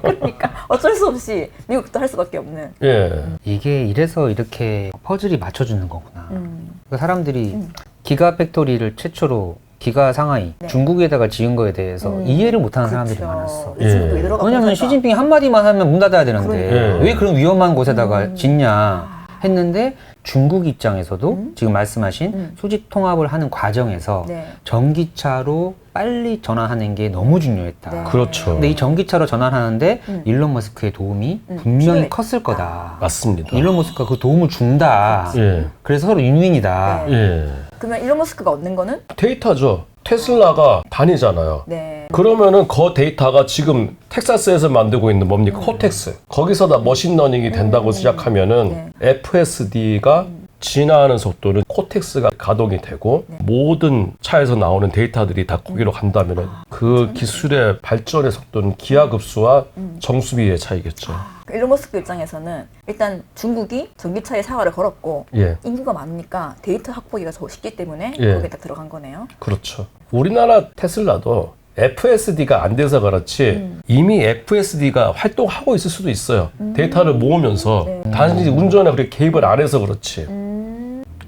그러니까 어쩔 수 없이 미국도 할 수밖에 없는. 예. 이게 이래서 이렇게 퍼즐이 맞춰주는 거구나. 그러니까 사람들이 기가 팩토리를 최초로 기가 상하이 네. 중국에다가 지은 거에 대해서 이해를 못하는 사람들이 그렇죠. 많았어. 왜 중국이 예. 들어가 왜냐면 버릴까? 시진핑이 한마디만 하면 문 닫아야 되는데 그러니까. 왜 그런 위험한 곳에다가 짓냐 했는데 중국 입장에서도 지금 말씀하신 수직 통합을 하는 과정에서 네. 전기차로 빨리 전환하는 게 너무 중요했다. 네. 그렇죠. 근데 이 전기차로 전환하는데 일론 머스크의 도움이 분명히 필요했다. 컸을 거다. 맞습니다. 일론 머스크가 그 도움을 준다. 예. 그래서 서로 윈윈이다. 네. 예. 그러면 일론 머스크가 얻는 거는 데이터죠. 테슬라가 반이잖아요. 네. 그러면은 그 데이터가 지금 텍사스에서 만들고 있는 뭡니까? 코텍스. 거기서 다 머신러닝이 된다고 시작하면은 FSD가 진화하는 속도는 코텍스가 가동이 되고 모든 차에서 나오는 데이터들이 다 거기로 간다면은 그 기술의 발전의 속도는 기하급수와 정수비의 차이겠죠. 일론 머스크 입장에서는 일단 중국이 전기차에 사활을 걸었고 예. 인구가 많으니까 데이터 확보기가 더 쉽기 때문에 예. 거기에 딱 들어간 거네요. 그렇죠. 우리나라 테슬라도 FSD가 안 돼서 그렇지 이미 FSD가 활동하고 있을 수도 있어요. 데이터를 모으면서 단지 운전에 그렇게 개입을 안 해서 그렇지.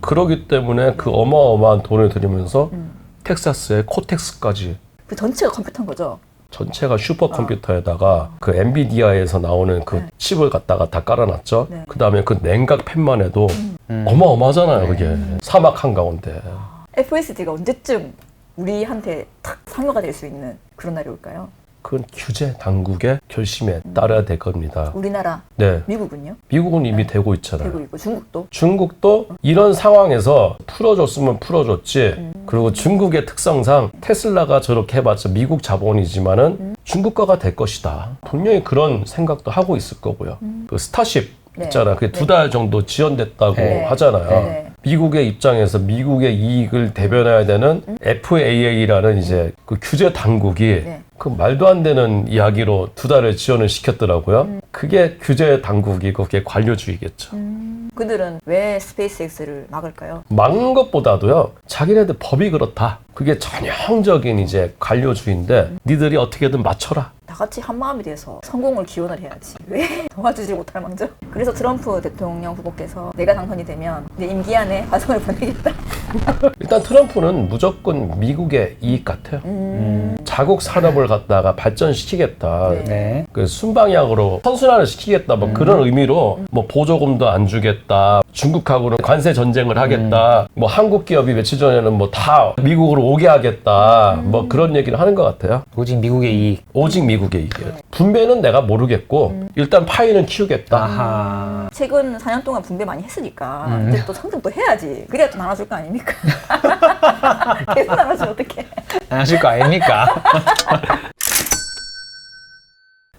그러기 때문에 그 어마어마한 돈을 들이면서 텍사스에 코텍스까지 그 전체가 컴퓨터인 거죠. 전체가 슈퍼컴퓨터에다가 그 엔비디아에서 나오는 그 칩을 갖다가 다 깔아놨죠. 네. 그 다음에 그 냉각 팬만 해도 어마어마하잖아요. 그게 사막 한가운데. FSD가 언제쯤 우리한테 탁 상용화 될 수 있는 그런 날이 올까요? 그건 규제 당국의 결심에 따라야 될 겁니다. 우리나라, 네. 미국은요? 미국은 이미 되고 있잖아요. 되고 있고 중국도? 중국도 이런 상황에서 풀어줬으면 풀어줬지. 그리고 중국의 특성상 테슬라가 저렇게 해봤자 미국 자본이지만은 중국 거가 될 것이다. 분명히 그런 생각도 하고 있을 거고요. 그 스타쉽 네. 있잖아. 그게 2달 정도 지연됐다고 네. 하잖아요. 네. 미국의 입장에서 미국의 이익을 대변해야 되는 FAA라는 이제 그 규제 당국이 네. 그 말도 안 되는 이야기로 2달을 지연을 시켰더라고요. 그게 규제 당국이고 그게 관료주의겠죠. 그들은 왜 스페이스X를 막을까요? 막는 것보다도요, 자기네들 법이 그렇다. 그게 전형적인 이제 관료주의인데, 니들이 어떻게든 맞춰라. 다 같이 한 마음이 돼서 성공을 기원을 해야지. 왜 도와주지 못할 망정? 그래서 트럼프 대통령 후보께서 내가 당선이 되면 내 임기 안에 화성을 보내겠다. 일단 트럼프는 무조건 미국의 이익 같아요. 자국 산업을 갖다가 발전시키겠다. 네. 네. 그 순방향으로 선순환을 시키겠다. 뭐 그런 의미로 뭐 보조금도 안 주겠다. 중국하고는 관세 전쟁을 하겠다. 뭐 한국 기업이 며칠 전에는 뭐 다 미국으로 오게 하겠다. 뭐 그런 얘기를 하는 것 같아요. 오직 미국의 이익. 오직 미국의 이익이에요. 분배는 내가 모르겠고 일단 파이는 키우겠다. 아하. 최근 4년 동안 분배 많이 했으니까 이제 또 성장 또 해야지. 그래야 또 나눠줄 거 아닙니까? 계속 나눠주면 어떡해. 안 하실 거 아닙니까?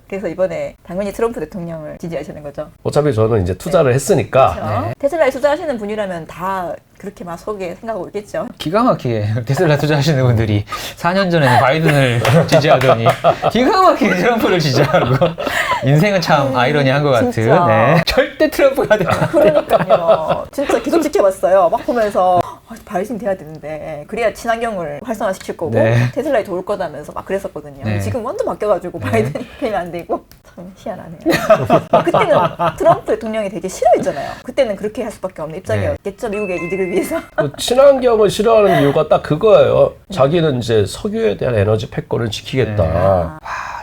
그래서 이번에 당연히 트럼프 대통령을 지지하시는 거죠. 어차피 저는 이제 투자를 했으니까 그렇죠? 테슬라에 투자하시는 분이라면 다 그렇게 막 속에 생각하고 있겠죠. 기가 막히게 테슬라 투자하시는 분들이 4년 전에는 바이든을 지지하더니 기가 막히게 트럼프를 지지하고 인생은 참 아이러니한 것 같은. 진짜. 네. 절대 트럼프가 되면 그러니까요. 진짜 계속 지켜봤어요. 막 보면서 바이든 돼야 되는데 그래야 친환경을 활성화시킬 거고 네. 테슬라에 도울 거다면서 막 그랬었거든요. 네. 지금 완전 바뀌어가지고 바이든이 되면 안 되고 참 희한하네요. 그때는 트럼프 대통령이 되게 싫어했잖아요. 그때는 그렇게 할 수밖에 없는 입장이었겠죠. 미국의 이득을 위해서. 그 친환경을 싫어하는 이유가 딱 그거예요. 자기는 이제 석유에 대한 에너지 패권을 지키겠다. 와,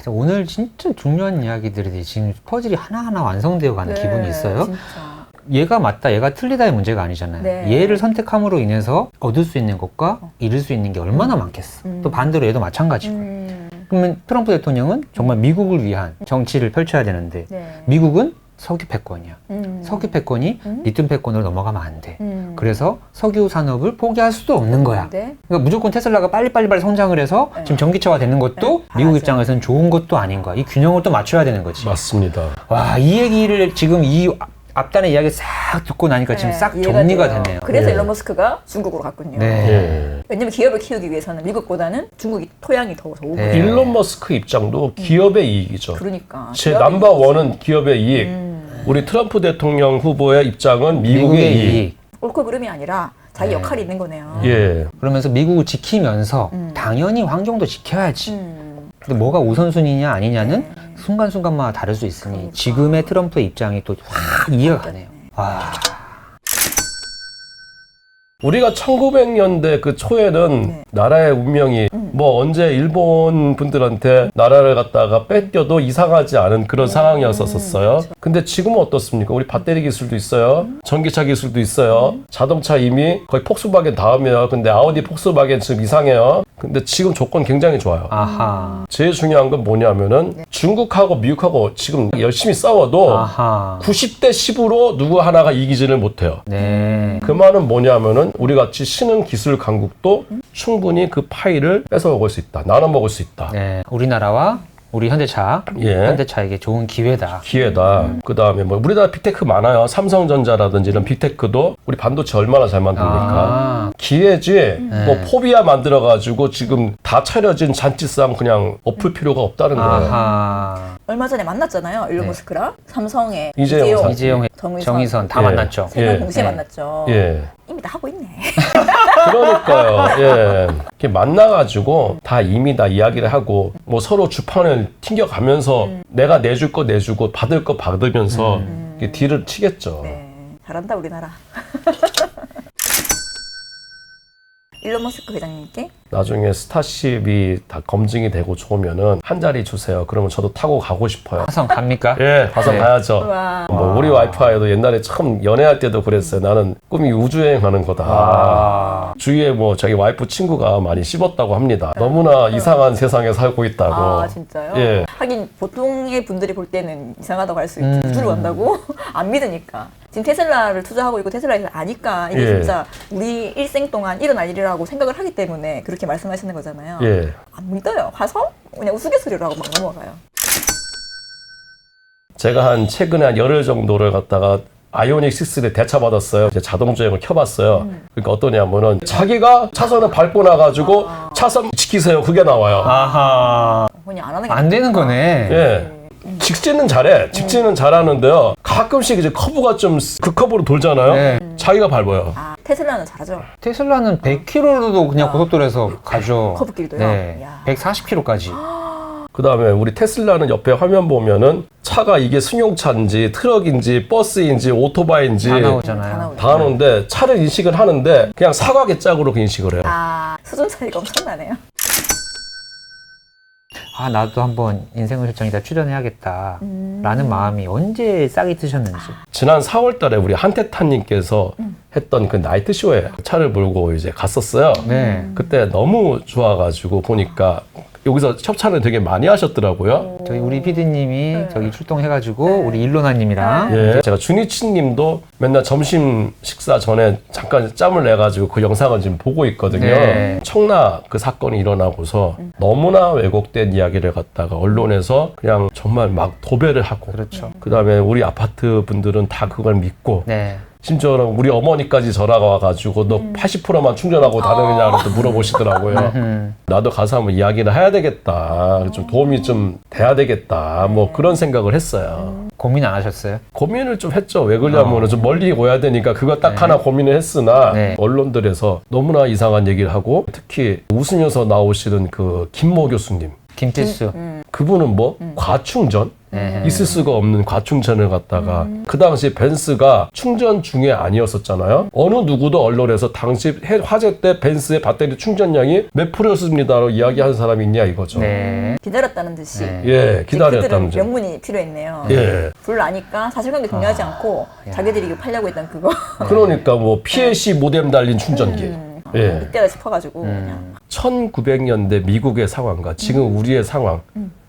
오늘 진짜 중요한 이야기들이 지금 퍼즐이 하나하나 완성되어 가는 기분이 있어요. 진짜. 얘가 맞다, 얘가 틀리다의 문제가 아니잖아요. 네. 얘를 선택함으로 인해서 얻을 수 있는 것과 잃을 수 있는 게 얼마나 많겠어. 또 반대로 얘도 마찬가지고. 그러면 트럼프 대통령은 정말 미국을 위한 정치를 펼쳐야 되는데 네. 미국은 석유 패권이야. 석유 패권이 리튬 패권으로 넘어가면 안 돼. 그래서 석유 산업을 포기할 수도 없는 거야. 네. 그러니까 무조건 테슬라가 빨리 성장을 해서 네. 지금 전기차가 되는 것도 네. 미국 맞아요. 입장에서는 좋은 것도 아닌 거야. 이 균형을 또 맞춰야 되는 거지. 맞습니다. 와, 이 얘기를 지금 이 앞단의 이야기 싹 듣고 나니까 지금 네, 싹 이해가 정리가 돼요. 되네요. 그래서 예. 일론 머스크가 중국으로 갔군요. 네. 예. 왜냐면 기업을 키우기 위해서는 미국보다는 중국이 토양이 더 좋고. 네. 일론 머스크 입장도 기업의 이익이죠. 그러니까. 제 기업이- 넘버 원은 기업의 이익. 우리 트럼프 대통령 후보의 입장은 미국의 이익. 옳고 그름이 아니라 자기 네. 역할이 있는 거네요. 예. 그러면서 미국을 지키면서 당연히 환경도 지켜야지. 근데 뭐가 우선순위냐 아니냐는 순간순간마다 다를 수 있으니 그러니까. 지금의 트럼프의 입장이 또 확 이해가 가네요. 와. 우리가 1900년대 그 초에는 네. 나라의 운명이 뭐 언제 일본 분들한테 나라를 갖다가 뺏겨도 이상하지 않은 그런 상황이었었어요. 근데 지금은 어떻습니까? 우리 배터리 기술도 있어요. 전기차 기술도 있어요. 자동차 이미 거의 폭스바겐 다음이에요. 근데 아우디 폭스바겐 지금 이상해요. 근데 지금 조건 굉장히 좋아요. 아하. 제일 중요한 건 뭐냐면은 중국하고 미국하고 지금 열심히 싸워도 아하. 90대 10으로 누구 하나가 이기지를 못해요. 네. 그 말은 뭐냐면은 우리 같이 신흥 기술 강국도 충분히 그 파이를 뺏어 먹을 수 있다. 나눠 먹을 수 있다. 네. 우리나라와 우리 현대차, 예. 현대차에게 좋은 기회다. 기회다. 그 다음에 뭐 우리나라 빅테크 많아요. 삼성전자라든지 이런 빅테크도 우리 반도체 얼마나 잘 만듭니까? 아. 기회지. 뭐 포비아 만들어가지고 지금 다 차려진 잔치상 그냥 엎을 필요가 없다는 거예요. 아하. 얼마 전에 만났잖아요. 일론 네. 머스크랑 삼성의 이재용 사- 이재용, 정의선 다 예. 만났죠. 세 명 예. 동시에 네. 만났죠. 예. 이미 다 하고 있네. 그러니까요. 예. 이렇게 만나가지고 다 이미 다 이야기를 하고 뭐 서로 주판을 튕겨가면서 내가 내줄 거 내주고 받을 거 받으면서 이렇게 딜을 치겠죠. 네, 잘한다 우리나라. 일론 머스크 회장님께 나중에 스타쉽이 다 검증이 되고 좋으면은 한 자리 주세요. 그러면 저도 타고 가고 싶어요. 화성 갑니까? 예, 화성 네. 가야죠. 우와. 뭐 우리 와이프와도 옛날에 처음 연애할 때도 그랬어요. 나는 꿈이 우주여행하는 거다. 아. 주위에 뭐 자기 와이프 친구가 많이 씹었다고 합니다. 너무나 이상한 세상에 살고 있다고. 아 진짜요? 예. 하긴 보통의 분들이 볼 때는 이상하다고 할 수 있고 우주를 간다고 안 믿으니까 지금 테슬라를 투자하고 있고 테슬라를 아니까 이게 예. 진짜 우리 일생 동안 일어날 일이라고 생각을 하기 때문에 그렇게 말씀하시는 거잖아요. 예. 안 믿어요. 화성? 그냥 우스갯소리라고 막 넘어가요. 제가 한 최근에 한 열흘 정도를 갖다가 아이오닉 6를 대차받았어요. 이제 자동주행을 켜봤어요. 그러니까 어떠냐면은 자기가 차선을 밟고 나가지고 차선 지키세요. 그게 나와요. 아하. 그냥 안 하는 게 안 되는 거네. 예. 직진은 잘해. 직진은 잘하는데요. 가끔씩 이제 커브가 좀 극커브로 돌잖아요. 네. 자기가 밟아요. 아, 테슬라는 잘하죠. 테슬라는 100km로도 그냥 고속도로에서 가죠. 커브길도요? 네. 이야. 140km까지. 그 다음에 우리 테슬라는 옆에 화면 보면은 차가 이게 승용차인지 트럭인지 버스인지 오토바이인지 다 다 나오잖아요. 나오죠. 다 하는데 차를 인식을 하는데 그냥 사각의 짝으로 그 인식을 해요. 아, 수준 차이가 엄청나네요. 아, 나도 한번 인생을 실전이다 출연해야겠다. 라는 마음이 언제 싹이 트셨는지. 지난 4월 달에 우리 한태타님께서 했던 그 나이트쇼에 차를 몰고 이제 갔었어요. 네. 그때 너무 좋아가지고 보니까 여기서 협찬을 되게 많이 하셨더라고요. 저희 우리 PD님이 네. 저기 출동해가지고 우리 일로나님이랑 예, 제가 준이치님도 맨날 점심 식사 전에 잠깐 짬을 내가지고 그 영상을 지금 보고 있거든요. 네. 청라 그 사건이 일어나고서 너무나 왜곡된 이야기를 갖다가 언론에서 그냥 정말 막 도배를 하고 그렇죠. 그다음에 우리 아파트 분들은 다 그걸 믿고 네. 심지어는 우리 어머니까지 전화가 와가지고 너 80%만 충전하고 다니느냐고 또 물어보시더라고요. 나도 가서 한번 이야기를 해야 되겠다. 좀 도움이 좀 돼야 되겠다. 뭐 그런 생각을 했어요. 고민 안 하셨어요? 고민을 좀 했죠. 왜 그러냐면 좀 멀리 와야 되니까 그거 딱 하나 고민을 했으나 네. 언론들에서 너무나 이상한 얘기를 하고 특히 웃으면서 나오시는 그 김모 교수님. 김필수. 그분은 뭐 과충전? 네. 있을 수가 없는 과충전을 갖다가 그 당시 벤츠가 충전 중에 아니었었잖아요. 어느 누구도 언론에서 당시 화재 때 벤츠의 배터리 충전량이 몇 프로였습니다라고 이야기하는 사람이 있냐 이거죠. 네. 기다렸다는 듯이. 네. 예, 기다렸다는 그들은 점. 명분이 필요했네요. 예. 불 나니까 사실관계 중요하지 않고 자기들이 이거 팔려고 했던 그거. 그러니까 뭐 PLC 모뎀 달린 충전기. 예. 이때다 싶어가지고 그냥. 1900년대 미국의 상황과 지금 우리의 상황.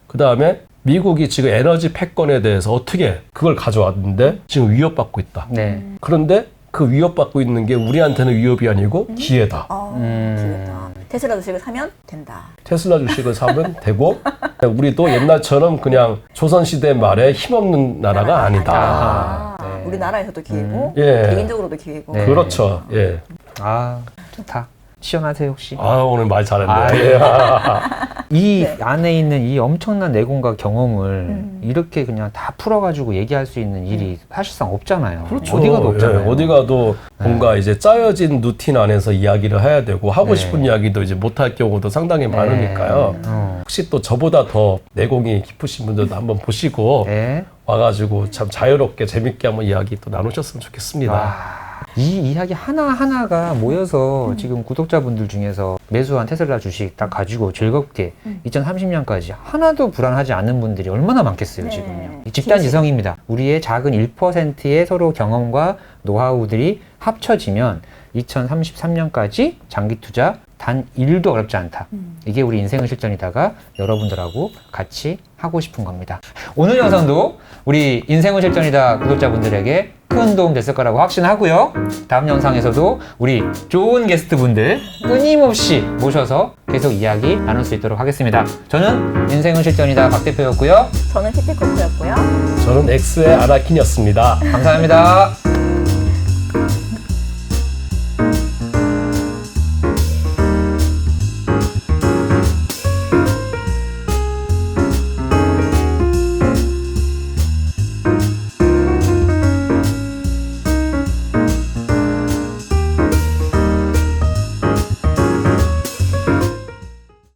그 다음에 미국이 지금 에너지 패권에 대해서 어떻게 그걸 가져왔는데 지금 위협받고 있다. 네. 그런데 그 위협받고 있는 게 우리한테는 위협이 아니고 기회다. 기회다. 테슬라 주식을 사면 된다. 테슬라 주식을 사면 되고 우리도 옛날처럼 그냥 조선시대 말에 힘없는 나라가 아니다. 아, 네. 우리나라에서도 기회고 예. 개인적으로도 기회고. 네. 그렇죠. 예. 아, 좋다. 시원하세요, 혹시? 아, 오늘 말 잘했네. 아, 예. 이 네. 안에 있는 이 엄청난 내공과 경험을 이렇게 그냥 다 풀어가지고 얘기할 수 있는 일이 사실상 없잖아요. 그렇죠. 어디 가도 없잖아요. 예, 어디 가도 뭔가 이제 짜여진 루틴 안에서 이야기를 해야 되고 하고 네. 싶은 이야기도 이제 못할 경우도 상당히 많으니까요. 혹시 또 저보다 더 내공이 깊으신 분들도 한번 보시고 네. 와가지고 참 자유롭게 재밌게 한번 이야기 또 나누셨으면 좋겠습니다. 와, 이 이야기 하나하나가 모여서 지금 구독자분들 중에서 매수한 테슬라 주식 딱 가지고 즐겁게 2030년까지 하나도 불안하지 않는 분들이 얼마나 많겠어요, 네. 지금요. 집단 지성입니다. 우리의 작은 1%의 서로 경험과 노하우들이 합쳐지면 2033년까지 장기 투자 단 1도 어렵지 않다. 이게 우리 인생의 실전이다가 여러분들하고 같이 하고 싶은 겁니다. 오늘 영상도 우리 인생의 실전이다 구독자분들에게 큰 도움 됐을 거라고 확신하고요. 다음 영상에서도 우리 좋은 게스트분들 끊임없이 모셔서 계속 이야기 나눌 수 있도록 하겠습니다. 저는 인생의 실전이다 박 대표였고요. 저는 티티코프였고요. 저는 엑스의 아나킨이었습니다. 감사합니다.